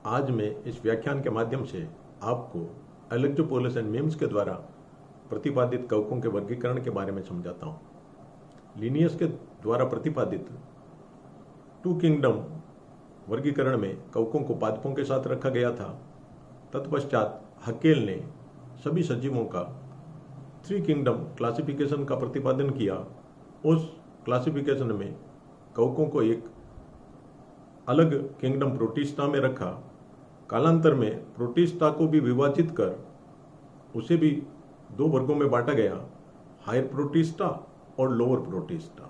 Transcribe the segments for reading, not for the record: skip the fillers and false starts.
आज मैं इस व्याख्यान के माध्यम से आपको एलेक्ट्रोपोलिस एंड मीम्स के द्वारा प्रतिपादित कवकों के वर्गीकरण के बारे में समझाता हूँ। लिनियस के द्वारा प्रतिपादित टू किंगडम वर्गीकरण में कवकों को पादपों के साथ रखा गया था। तत्पश्चात हकेल ने सभी सजीवों का थ्री किंगडम क्लासिफिकेशन का प्रतिपादन किया। उस क्लासिफिकेशन में कवकों को एक अलग किंगडम प्रोटिस्टा में रखा। कालांतर में प्रोटिस्टा को भी विभाजित कर उसे भी दो वर्गों में बांटा गया, हायर प्रोटिस्टा और लोअर प्रोटिस्टा।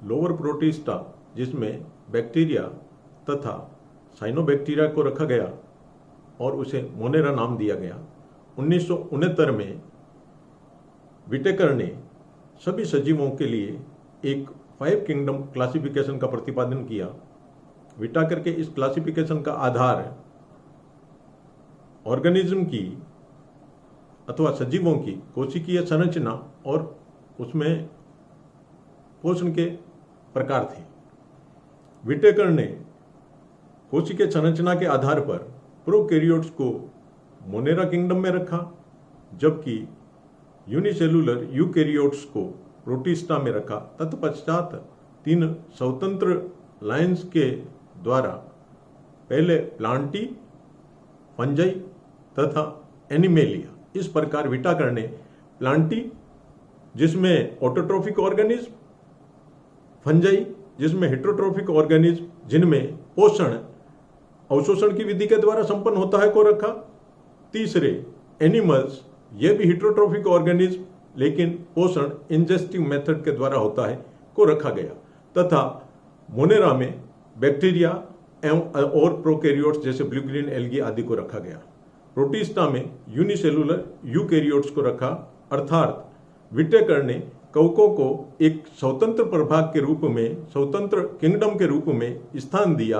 लोअर प्रोटिस्टा जिसमें बैक्टीरिया तथा साइनोबैक्टीरिया को रखा गया और उसे मोनेरा नाम दिया गया। 1969 में विटेकर ने सभी सजीवों के लिए एक 5 किंगडम क्लासिफिकेशन का प्रतिपादन किया। विटेकर के इस क्लासिफिकेशन का आधार ऑर्गेनिज्म की अथवा सजीवों की कोशिकीय संरचना और उसमें पोषण के प्रकार थे। विटेकर ने कोशिकीय संरचना के आधार पर प्रोकैरियोट्स को मोनेरा किंगडम में रखा, जबकि यूनिसेलुलर यूकैरियोट्स को प्रोटिस्टा में रखा। तत्पश्चात 3 स्वतंत्र लाइन्स के द्वारा पहले प्लांटी, फंजाई तथा एनिमेलिया, इस प्रकार विटेकर ने प्लांटी जिसमें ऑटोट्रोफिक ऑर्गेनिज्म, फंजाई जिसमें हेटेरोट्रोफिक ऑर्गेनिज्म जिनमें पोषण अवशोषण की विधि के द्वारा संपन्न होता है को रखा। तीसरे एनिमल्स, ये भी हेटेरोट्रोफिक ऑर्गेनिज्म लेकिन पोषण इंजेस्टिव मेथड के द्वारा होता है को रखा गया। तथा मोनेरा में बैक्टीरिया एवं और प्रोकैरियोट्स जैसे ब्लू ग्रीन एल्गी आदि को रखा गया। प्रोटिस्टा में यूनिसेलुलर यूकैरियोट्स को रखा। अर्थात विटेकर ने कवकों को एक स्वतंत्र प्रभाग के रूप में, स्वतंत्र किंगडम के रूप में स्थान दिया।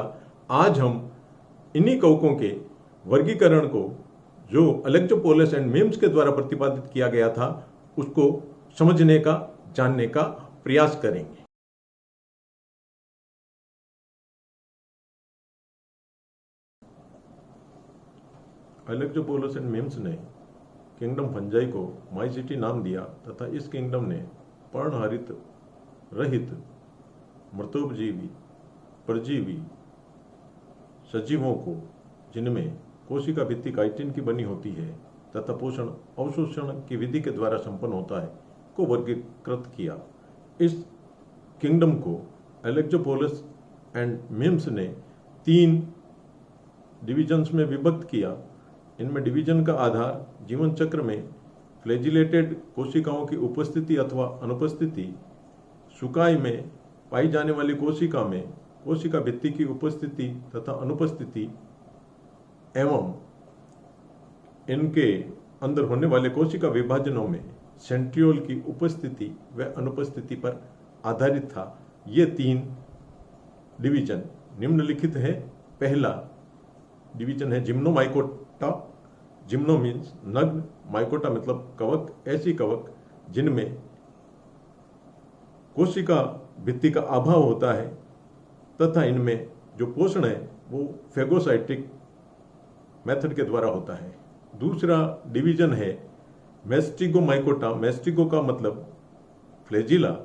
आज हम इन्हीं कवकों के वर्गीकरण को जो एलेक्ट्रोपोलिस एंड मीम्स के द्वारा प्रतिपादित किया गया था उसको समझने का, जानने का प्रयास करेंगे। एलेक्ट्रोपोलिस एंड मीम्स ने किंगडम फंजाई को माइसिटी नाम दिया तथा इस किंगडम ने पर्णहरित रहित मृतोपजीवी परजीवी सजीवों को, जिनमें कोशिका भित्ति काइटिन की बनी होती है तथा पोषण अवशोषण की विधि के द्वारा संपन्न होता है, को वर्गीकृत किया। इस किंगडम को एलेक्ट्रोपोलिस एंड मीम्स ने 3 डिविजन्स में विभक्त किया। इनमें डिवीजन का आधार जीवन चक्र में फ्लैजिलेटेड कोशिकाओं की उपस्थिति अथवा अनुपस्थिति, सुकाई में पाई जाने वाली कोशिका में कोशिका भित्ति की उपस्थिति तथा अनुपस्थिति एवं इनके अंदर होने वाले कोशिका विभाजनों में सेंट्रियोल की उपस्थिति व अनुपस्थिति पर आधारित था। ये 3 डिवीजन निम्नलिखित है। पहला डिवीजन है जिम्नोमाइकोटा। जिम्नो मीन्स नग्न, माइकोटा मतलब कवक, ऐसी कवक जिनमें कोशिका भित्ति का अभाव होता है तथा इनमें जो पोषण है वो फेगोसाइटिक मेथड के द्वारा होता है। दूसरा डिवीजन है मैस्टिगोमाइकोटा। मैस्टिगो का मतलब फ्लैजिला,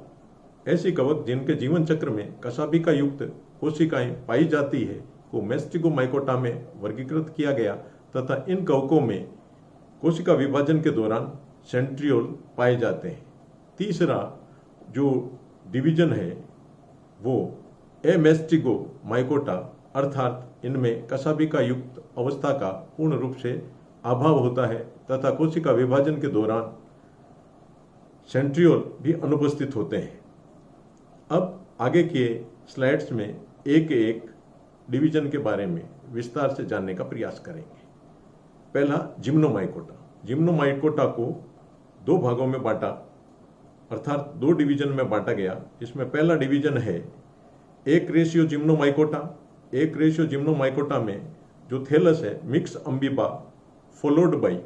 ऐसी कवक जिनके जीवन चक्र में कशाभिका युक्त कोशिकाएं पाई जाती है को मैस्टिगोमाइकोटा में वर्गीकृत किया गया तथा इन कवकों में कोशिका विभाजन के दौरान सेंट्रियोल पाए जाते हैं। तीसरा जो डिवीजन है वो एमेस्टिगोमाइकोटा, अर्थात इनमें कशाभिका युक्त अवस्था का पूर्ण रूप से अभाव होता है तथा कोशिका विभाजन के दौरान सेंट्रियोल भी अनुपस्थित होते हैं। अब आगे के स्लाइड्स में एक एक डिवीजन के बारे में विस्तार से जानने का प्रयास करेंगे। पहला जिम्नोमाइकोटा। जिम्नोमाइकोटा को 2 भागों में बांटा, अर्थात 2 डिवीजन में बांटा गया। इसमें पहला डिवीजन है 1 रेशियो जिम्नोमाइकोटा। 1 रेशियो जिम्नोमाइकोटा में जो थैलस है myxamoeba followed by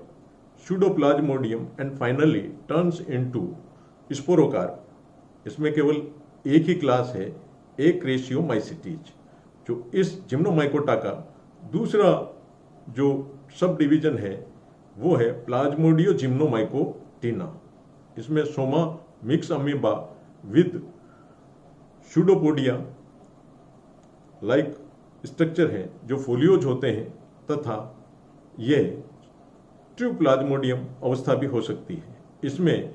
pseudoplasmodium and finally turns into sporocarp. इसमें केवल एक ही क्लास है, 1 रेशियो माइसिटीज। जो इस जिम्नोमाइकोटा का दूसरा जो सब डिवीजन है वो है प्लाज्मोडियो जिम्नोमाइकोटिना। इसमें Soma mix amoeba with pseudopodia like structure है जो फोलियोज होते हैं, तथा यह ट्रू प्लाज्मोडियम अवस्था भी हो सकती है। इसमें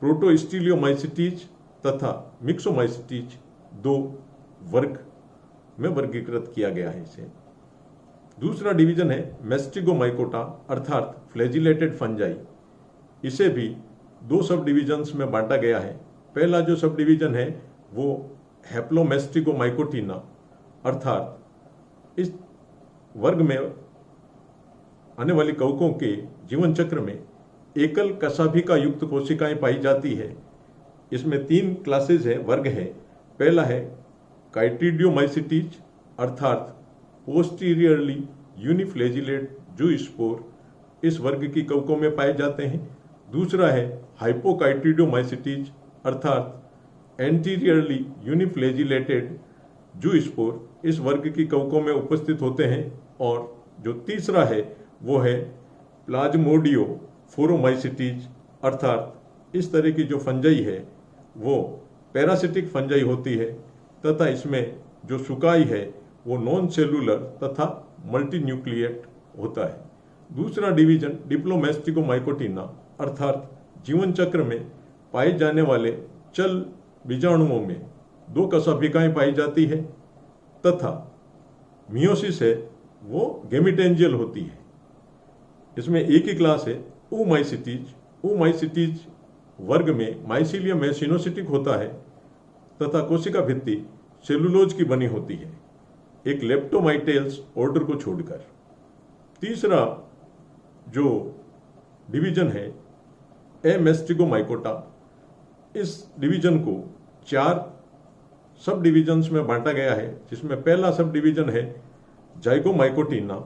प्रोटोस्टीलियोमाइसिटीज तथा मिक्सोमाइसिटीज 2 वर्ग में वर्गीकृत किया गया है इसे। दूसरा डिवीजन है मेस्टिगोमाइकोटा अर्थात फ्लैजिलेटेड फंजाई। इसे भी 2 सब डिविजन्स में बांटा गया है। पहला जो सब डिवीजन है वो हैप्लोमेस्टिगोमाइकोटिना अर्थात इस वर्ग में आने वाली कवकों के जीवन चक्र में एकल कशाभिका युक्त कोशिकाएं पाई जाती है। इसमें 3 क्लासेज है, वर्ग है। पहला है काइटिडियोमाइसिटीज अर्थात पोस्टीरियरली यूनिफ्लैजिलेट जूस्पोर इस वर्ग की कवकों में पाए जाते हैं। दूसरा है हाइपोकाइटिडियोमाइसिटीज अर्थात एंटीरियरली यूनिफ्लैजिलेटेड जूस्पोर इस वर्ग की कवकों में उपस्थित होते हैं। और जो तीसरा है वो है प्लाज्मोडियो फोरोमाइसिटीज अर्थात इस तरह की जो फंजाई है वो पैरासिटिक फंजाई होती है, तथा इसमें जो सुकाई है वो नॉन सेलुलर तथा मल्टीन्यूक्लिएट होता है। दूसरा डिवीजन डिप्लोमेस्टिगोमाइकोटिना अर्थात जीवन चक्र में पाए जाने वाले चल बीजाणुओं में 2 कशाभिकाएं पाई जाती है, तथा मियोसिस है वो गेमिटेंजियल होती है। इसमें एक ही क्लास है oomaisites। oomaisites वर्ग में माइसीलियम में सिनोसिटिक होता है तथा कोशिका भित्ति सेलुलोज की बनी होती है, एक लेप्टोमाइटेल्स ऑर्डर को छोड़कर। तीसरा जो डिवीजन है एमेस्टिगोमाइकोटा, इस डिवीजन को 4 सब डिवीजन्स में बांटा गया है, जिसमें पहला सब डिवीजन है जाइगोमाइकोटिना।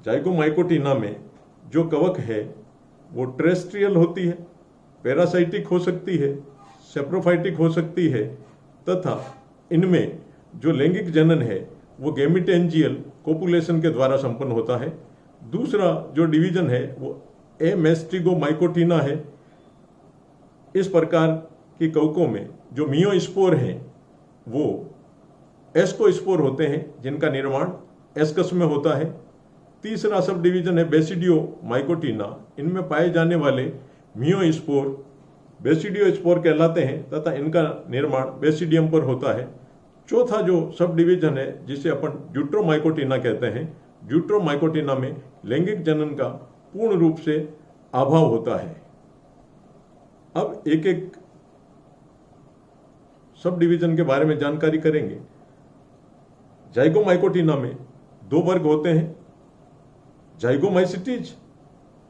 जाइगोमाइकोटिना में जो कवक है वो टेरेस्ट्रियल होती है, पैरासाइटिक हो सकती है, सेप्रोफाइटिक हो सकती है, तथा इनमें जो लैंगिक जनन है वो गेमिटेंजियल कोपुलेशन के द्वारा संपन्न होता है। दूसरा जो डिवीजन है वो एमेस्टिगोमाइकोटिना है। इस प्रकार की कवकों में जो मियोस्पोर हैं वो एस्कोस्पोर होते हैं, जिनका निर्माण एस्कस में होता है। तीसरा सब डिवीजन है बेसिडियोमाइकोटिना। इनमें पाए जाने वाले मियोस्पोर बेसिडियोस्पोर कहलाते हैं तथा इनका निर्माण बेसिडियम पर होता है। चौथा जो सब डिवीजन है जिसे अपन ड्यूट्रोमाइकोटिना कहते हैं, ड्यूट्रोमाइकोटिना में लैंगिक जनन का पूर्ण रूप से अभाव होता है। अब एक एक सब डिवीजन के बारे में जानकारी करेंगे। जाइगोमाइकोटिना में 2 वर्ग होते हैं, जाइगोमाइसिटीज,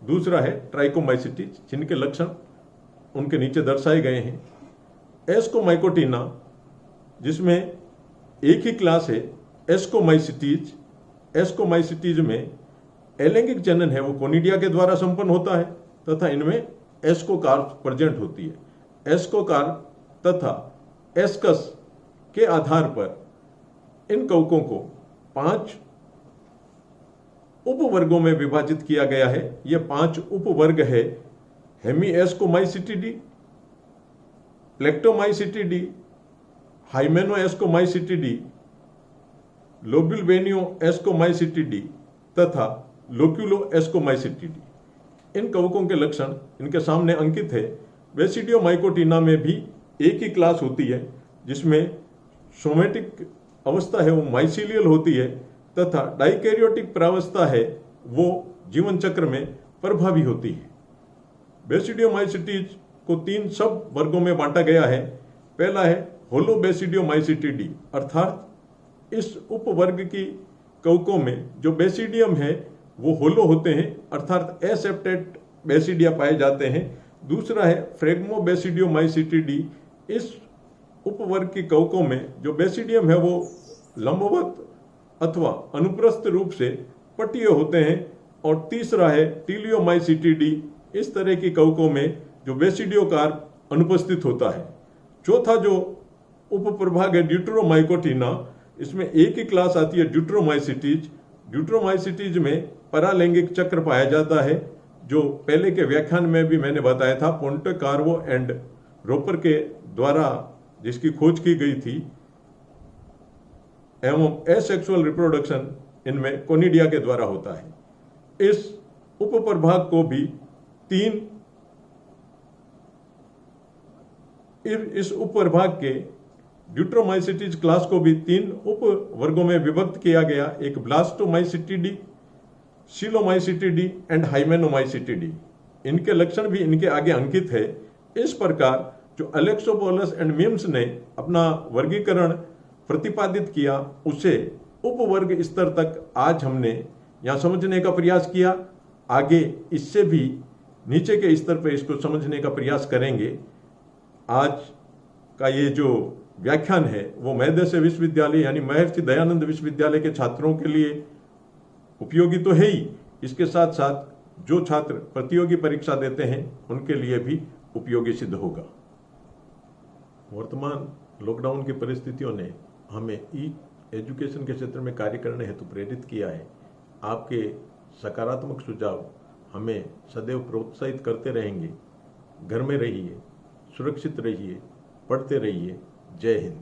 दूसरा है ट्राइकोमाइसिटीज, जिनके लक्षण उनके नीचे दर्शाए गए हैं। एस्कोमाइकोटिना जिसमें एक ही क्लास है एस्कोमाइसिटीज। एस्कोमाइसिटीज में अलैंगिक जनन है वो कोनिडिया के द्वारा संपन्न होता है तथा इनमें एस्कोकार्प प्रेजेंट होती है। एस्कोकार्प तथा एस्कस के आधार पर इन कवकों को 5 उपवर्गों में विभाजित किया गया है। ये 5 उपवर्ग है हेमीएस्कोमाइसिटिडी, प्लेक्टोमाइसिटिडी, हाइमेनोएस्कोमाइसिटिडी, लोब्यूलवेनियोएस्कोमाइसिटिडी तथा लोक्यूलोएस्कोमाइसिटिडी। इन कवकों के लक्षण इनके सामने अंकित है। बेसिडियोमाइकोटिना में भी एक ही क्लास होती है, जिसमें सोमेटिक अवस्था है वो माइसीलियल होती है तथा डाइकैरियोटिक प्रावस्था है वो जीवन चक्र में प्रभावी होती है। बेसिडियोमाइसिटीज को 3 सब वर्गों में बांटा गया है। पहला है होलोबेसिडियोमाइसिटिडी अर्थात इस उपवर्ग की कवकों में जो बेसिडियम है वो होलो होते हैं अर्थात एसेप्टेट बेसिडिया पाए जाते हैं। दूसरा है फ्रेगमोबेसिडियोमाइसिटिडी। इस उपवर्ग की कवकों में जो बेसिडियम है वो लंबवत अथवा अनुप्रस्थ रूप से पट्टीय होते हैं। और तीसरा है टीलियोमाइसिटिडी। इस तरह की कवकों में जो बेसिडियोकार्प अनुपस्थित होता है। चौथा जो उपप्रभाग है ड्यूट्रोमाइकोटिना, इसमें एक ही क्लास आती है ड्यूट्रोमाइसिटीज। ड्यूट्रोमाइसिटीज में परालैंगिक चक्र पाया जाता है, जो पहले के व्याख्यान में भी मैंने बताया था। पोंटे कार्वो एंड रोपर के द्वारा जिसकी खोज की गई थी, एवं एसेक्सुअल रिप्रोडक्शन इनमें कोनिडिया के द्वारा होता है। इस उपप्रभाग को भी इस उपप्रभाग के ड्यूट्रोमाइसिटीज क्लास को भी 3 उप वर्गों में विभक्त किया गया, एक ब्लास्टोमाइसिटिडी, सिलोमाइसिटिडी एंड हाइमेनोमाइसिटिडी। इनके लक्षण भी इनके आगे अंकित है। इस प्रकार जो अलेक्सोपोलस एंड मिम्स ने अपना वर्गीकरण प्रतिपादित किया, उसे उपवर्ग स्तर तक आज हमने यहाँ समझने का प्रयास किया। आगे इससे भी नीचे के स्तर पर इसको समझने का प्रयास करेंगे। आज का ये जो व्याख्यान है वो महर्षि विश्वविद्यालय यानी महर्षि दयानंद विश्वविद्यालय के छात्रों के लिए उपयोगी तो है ही, इसके साथ साथ जो छात्र प्रतियोगी परीक्षा देते हैं उनके लिए भी उपयोगी सिद्ध होगा। वर्तमान लॉकडाउन की परिस्थितियों ने हमें ई एजुकेशन के क्षेत्र में कार्य करने हेतु प्रेरित किया है। आपके सकारात्मक सुझाव हमें सदैव प्रोत्साहित करते रहेंगे। घर में रहिए, सुरक्षित रहिए, पढ़ते रहिए। जय हिंद।